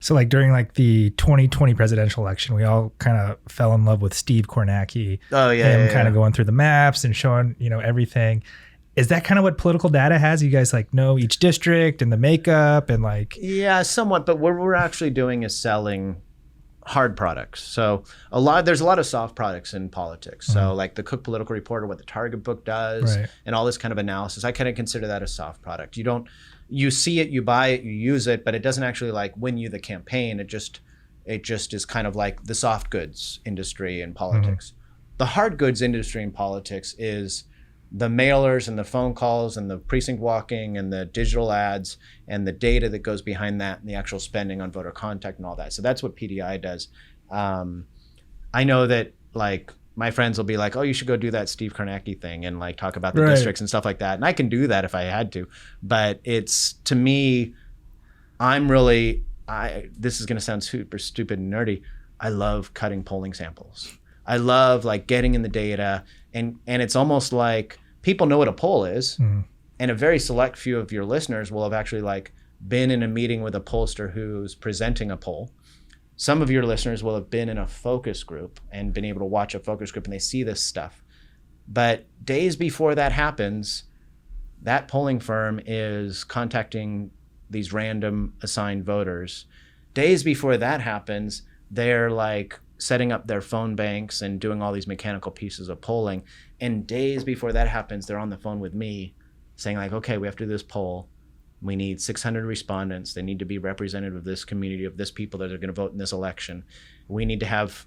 So like during like the 2020 presidential election, we all kind of fell in love with Steve Kornacki. Oh yeah, him kind of going through the maps and showing, everything. Is that kind of what political data has? You guys like know each district and the makeup and like... Yeah, somewhat. But what we're actually doing is selling hard products. So there's a lot of soft products in politics. So like the Cook Political Report or what the Target book does, and all this kind of analysis, I kind of consider that a soft product. You see it, you buy it, you use it, but it doesn't actually like win you the campaign. It just is kind of like the soft goods industry in politics. The hard goods industry in politics is the mailers and the phone calls and the precinct walking and the digital ads and the data that goes behind that and the actual spending on voter contact and all that. So that's what PDI does. I know that like my friends will be like, oh, you should go do that Steve Kornacki thing and like talk about the districts and stuff like that. And I can do that if I had to, but it's, to me, this is going to sound super stupid and nerdy. I love cutting polling samples. I love like getting in the data, and it's almost like people know what a poll is, and a very select few of your listeners will have actually like been in a meeting with a pollster who's presenting a poll. Some of your listeners will have been in a focus group and been able to watch a focus group and they see this stuff. But days before that happens, that polling firm is contacting these random assigned voters. Days before that happens, they're like setting up their phone banks and doing all these mechanical pieces of polling. And days before that happens, they're on the phone with me saying like, okay, we have to do this poll. We need 600 respondents. They need to be representative of this community, of this people that are going to vote in this election. We need to have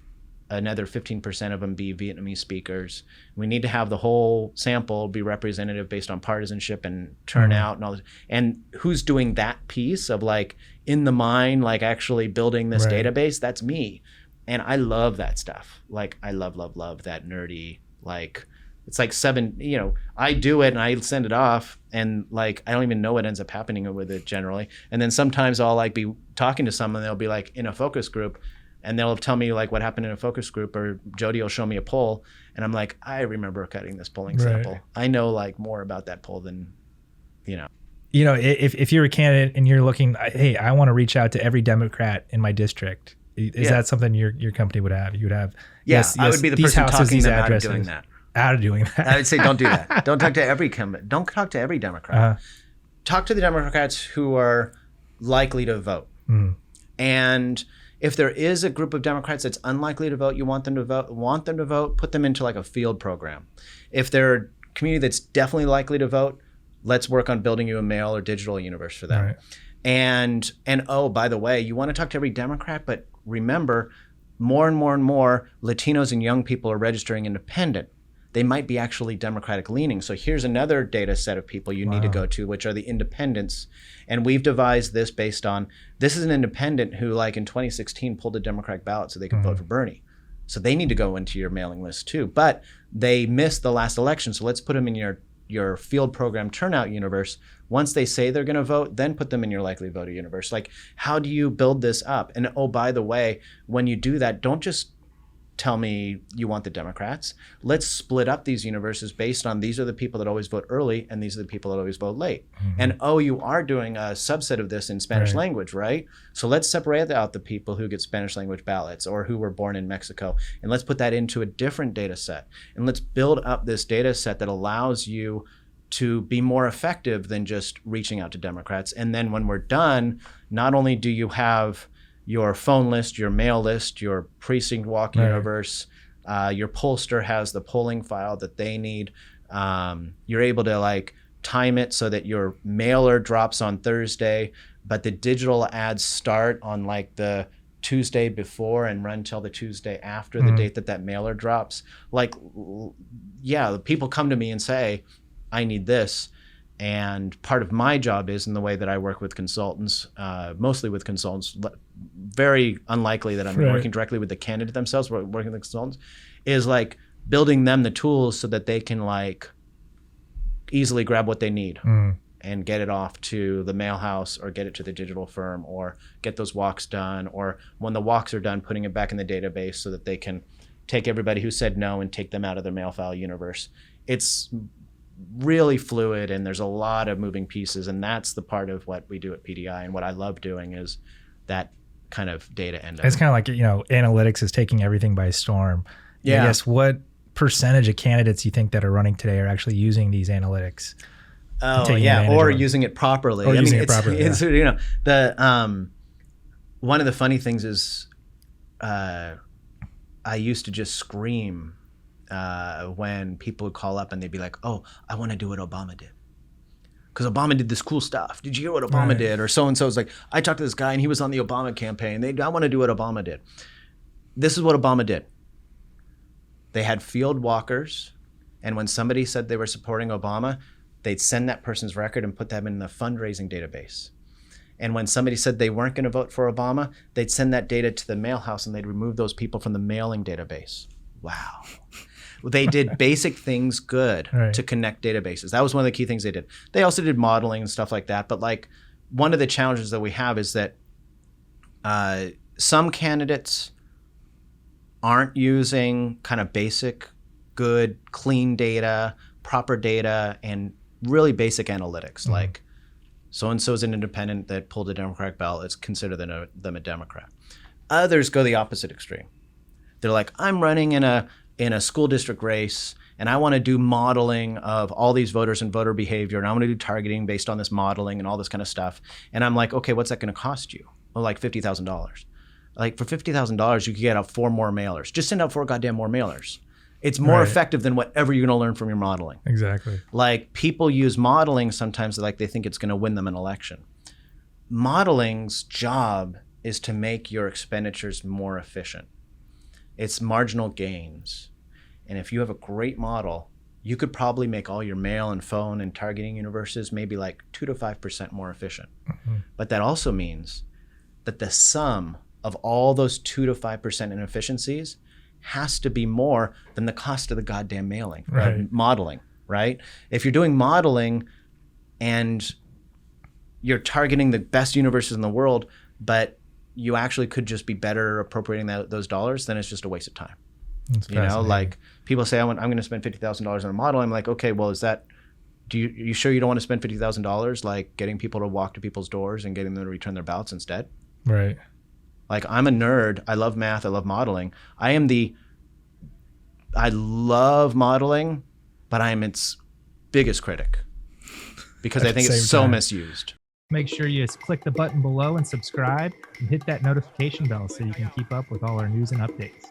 another 15% of them be Vietnamese speakers. We need to have the whole sample be representative based on partisanship and turnout and all this. And who's doing that piece of like in the mind, like actually building this database? That's me. And I love that stuff. Like I love that nerdy, like it's like I do it and I send it off and like, I don't even know what ends up happening with it generally. And then sometimes I'll like be talking to someone, they'll be like in a focus group and they'll tell me like what happened in a focus group, or Jody will show me a poll and I'm like, I remember cutting this polling sample. I know like more about that poll than, if you're a candidate and you're looking, hey, I want to reach out to every Democrat in my district. Is that something your company would have? You would have, yes, I would be the person talking them out of doing that. Out of doing that. I would say don't do that. Don't talk to every Democrat. Talk to the Democrats who are likely to vote. And if there is a group of Democrats that's unlikely to vote, you want them to vote, put them into like a field program. If they're a community that's definitely likely to vote, let's work on building you a mail or digital universe for them. Right. And oh, by the way, you want to talk to every Democrat, but remember, more and more Latinos and young people are registering independent. They might be actually Democratic leaning. So here's another data set of people you need to go to, which are the independents. And we've devised this based on, this is an independent who like in 2016 pulled a Democratic ballot so they could vote for Bernie. So they need to go into your mailing list too. But they missed the last election. So let's put them in your field program turnout universe. Once they say they're going to vote, then put them in your likely voter universe. Like, how do you build this up? And oh, by the way, when you do that, don't just tell me you want the Democrats. Let's split up these universes based on these are the people that always vote early and these are the people that always vote late. And oh, you are doing a subset of this in Spanish language, right? So let's separate out the people who get Spanish language ballots or who were born in Mexico, and let's put that into a different data set. And let's build up this data set that allows you to be more effective than just reaching out to Democrats. And then when we're done, not only do you have your phone list, your mail list, your precinct walk universe, your pollster has the polling file that they need. You're able to like time it so that your mailer drops on Thursday, but the digital ads start on like the Tuesday before and run till the Tuesday after the date that mailer drops. Like, yeah, people come to me and say, I need this. And part of my job is, in the way that I work with consultants, mostly with consultants, very unlikely that I'm working directly with the candidate themselves, working with the consultants, is like building them the tools so that they can like easily grab what they need and get it off to the mail house or get it to the digital firm or get those walks done, or when the walks are done, putting it back in the database so that they can take everybody who said no and take them out of their mail file universe. It's really fluid and there's a lot of moving pieces, and that's the part of what we do at PDI and what I love doing is that kind of data end of It's it. kind of like, analytics is taking everything by storm. Yeah. I guess what percentage of candidates you think that are running today are actually using these analytits? Oh yeah, or using it properly. Or using it properly. It's the one of the funny things is I used to just scream when people would call up and they'd be like, "Oh, I want to do what Obama did." Because Obama did this cool stuff. Did you hear what Obama did? Or so-and-so is like, I talked to this guy and he was on the Obama campaign. I want to do what Obama did. This is what Obama did. They had field walkers. And when somebody said they were supporting Obama, they'd send that person's record and put them in the fundraising database. And when somebody said they weren't going to vote for Obama, they'd send that data to the mail house and they'd remove those people from the mailing database. Wow. They did basic things good to connect databases. That was one of the key things they did. They also did modeling and stuff like that. But like one of the challenges that we have is that some candidates aren't using kind of basic, good, clean data, proper data, and really basic analytics. Like so-and-so is an independent that pulled a Democratic ballot. Let's consider them a Democrat. Others go the opposite extreme. They're like, I'm running in a school district race and I want to do modeling of all these voters and voter behavior and I want to do targeting based on this modeling and all this kind of stuff. And I'm like, okay, what's that going to cost you? Well, like $50,000. Like for $50,000, you could get out 4 more mailers. Just send out 4 goddamn more mailers. It's more effective than whatever you're going to learn from your modeling. Exactly. Like people use modeling sometimes like they think it's going to win them an election. Modeling's job is to make your expenditures more efficient. It's marginal gains. And if you have a great model, you could probably make all your mail and phone and targeting universes maybe like 2 to 5% more efficient. But that also means that the sum of all those 2 to 5% inefficiencies has to be more than the cost of the goddamn mailing, modeling, right? If you're doing modeling and you're targeting the best universes in the world, but you actually could just be better appropriating those dollars, then it's just a waste of time. Like people say, I'm going to spend $50,000 on a model. I'm like, okay, well, is that, you sure you don't want to spend $50,000 like getting people to walk to people's doors and getting them to return their ballots instead? Right. Like I'm a nerd. I love math. I love modeling. I love modeling, but I am its biggest critic because I think it's so misused. Make sure you click the button below and subscribe and hit that notification bell so you can keep up with all our news and updates.